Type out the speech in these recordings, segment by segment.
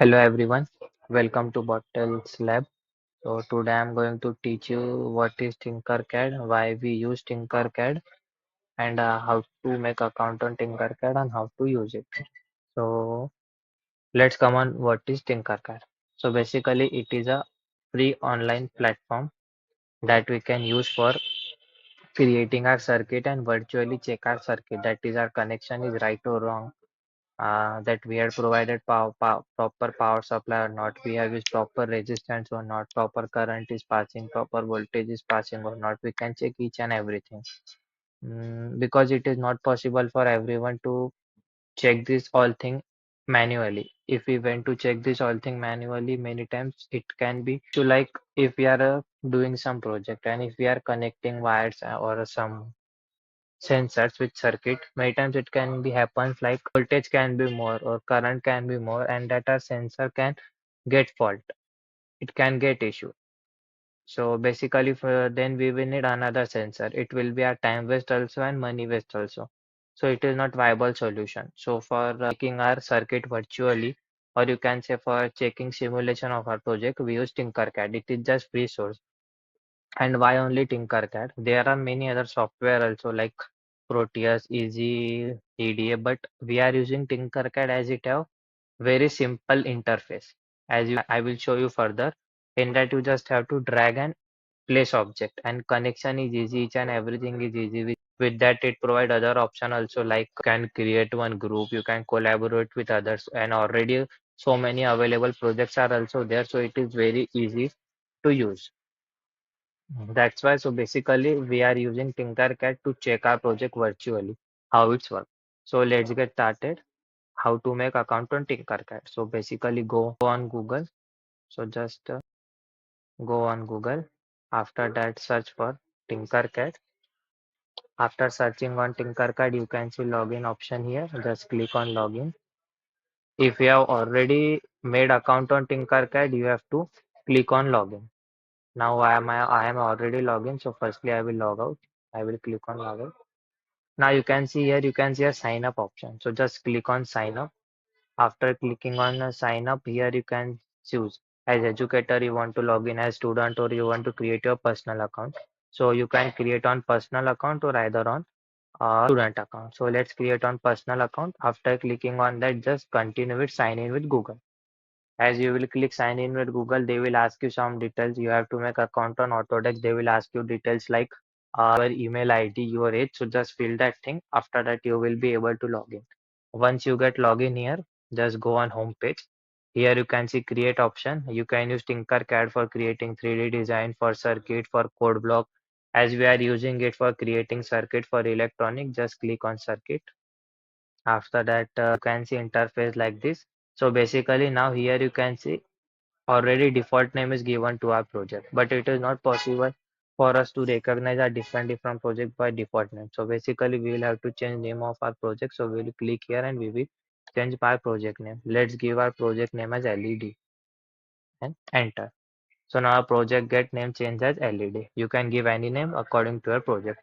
Hello everyone, welcome to BotTales Lab. So today I'm going to teach you what is Tinkercad, why we use Tinkercad, and how to make account on Tinkercad and how to use it. So let's come on what is Tinkercad. So basically it is a free online platform that we can use for creating our circuit and virtually check our circuit. That is our connection is right or wrong, that we had provided proper power supply or not, we have used proper resistance or not, proper current is passing, proper voltage is passing or not. We can check each and everything. Because it is not possible for everyone to check this all thing manually. If we went to check this all thing manually, many times it can be to like if we are doing some project and if we are connecting wires or some sensors with circuit, many times it can be happens like voltage can be more or current can be more and that our sensor can get fault, it can get issue. So basically for then we will need another sensor. It will be a time waste also and money waste also. So it is not viable solution. So for checking our circuit virtually, or you can say for checking simulation of our project, we use Tinkercad. It is just free source. And why only Tinkercad? There are many other software also like Proteus, Easy, EDA, but we are using Tinkercad as it have very simple interface. As you, I will show you further. In that you just have to drag and place object, and connection is easy. Each and everything is easy. With that, it provide other option also like can create one group, you can collaborate with others, and already so many available projects are also there. So it is very easy to use. That's why, so basically we are using Tinkercad to check our project virtually, how it's work. So let's get started. How to make account on Tinkercad. So basically go on Google. So just go on Google. After that search for Tinkercad. After searching on Tinkercad, you can see login option here. Just click on login. If you have already made account on Tinkercad, you have to click on login. Now I am already logged in. So firstly I will log out. I will click on log out. Now you can see here, you can see a sign up option. So just click on sign up. After clicking on sign up, here you can choose as educator you want to log in, as student, or you want to create your personal account. So you can create on personal account or either on student account. So let's create on personal account. After clicking on that, just continue with sign in with Google. As you will click sign in with Google, they will ask you some details. You have to make account on Autodesk. They will ask you details like your email ID, your age. So just fill that thing. After that, you will be able to log in. Once you get login here, just go on home page. Here you can see create option. You can use Tinkercad for creating 3D design, for circuit, for code block. As we are using it for creating circuit for electronic, just click on circuit. After that, you can see interface like this. So basically now here you can see already default name is given to our project, but it is not possible for us to recognize our different project by default name. So basically we will have to change name of our project. So we will click here and we will change our project name. Let's give our project name as LED and enter. So now our project get name changed as LED. You can give any name according to your project.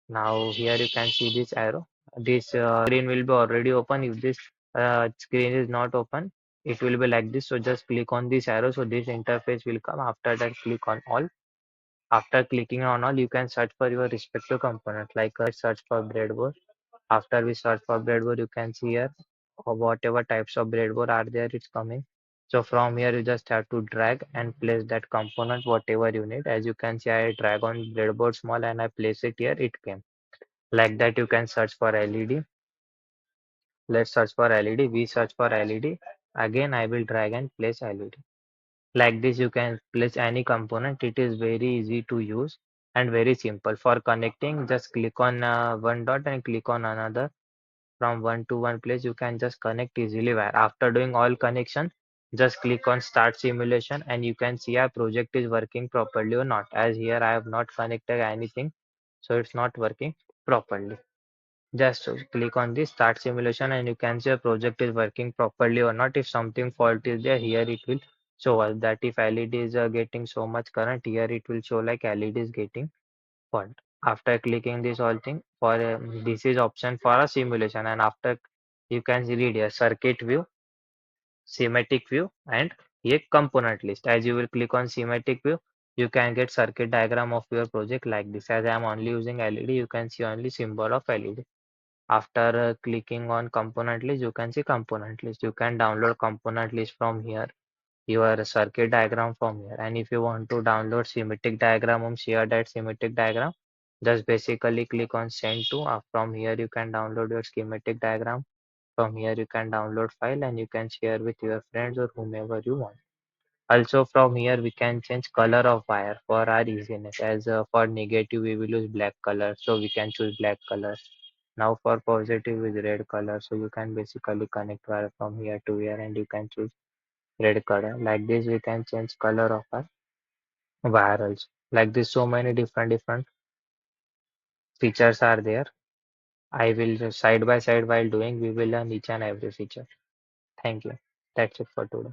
Now here you can see this arrow. This screen will be already open. If this screen is not open, it will be like this. So just click on this arrow. So this interface will come. After that, click on all. After clicking on all, you can search for your respective component. Like search for breadboard. After we search for breadboard, you can see here whatever types of breadboard are there, it's coming. So from here, you just have to drag and place that component whatever you need. As you can see, I drag on breadboard small and I place it here. It came. Like that, you can search for LED. Let's search for LED. We search for LED. Again, I will drag and place LED. Like this, you can place any component. It is very easy to use and very simple. For connecting, just click on one dot and click on another. From one to one place, you can just connect easily. Where after doing all connection, just click on start simulation and you can see our project is working properly or not. As here, I have not connected anything, so it's not working properly. Just click on this start simulation and you can see a project is working properly or not. If something fault is there, here it will show us that if LED is getting so much current, here it will show like LED is getting fault. After clicking this all thing for this is option for a simulation, and after You can read here circuit view, schematic view, and a component list. As you will click on schematic view, you can get circuit diagram of your project like this. As I am only using LED, you can see only symbol of LED. After clicking on component list, you can see component list. You can download component list from here, your circuit diagram from here. And if you want to download schematic diagram share that schematic diagram, just basically click on send to. From here you can download your schematic diagram. From here you can download file and you can share with your friends or whomever you want. Also from here we can change color of wire for our easiness. As for negative we will use black color, so we can choose black color. Now for positive is red color, so you can basically connect wire from here to here and you can choose red color. Like this we can change color of our wire also. Like this, so many different features are there. I will just side by side while doing, we will learn each and every feature. Thank you. That's it for today.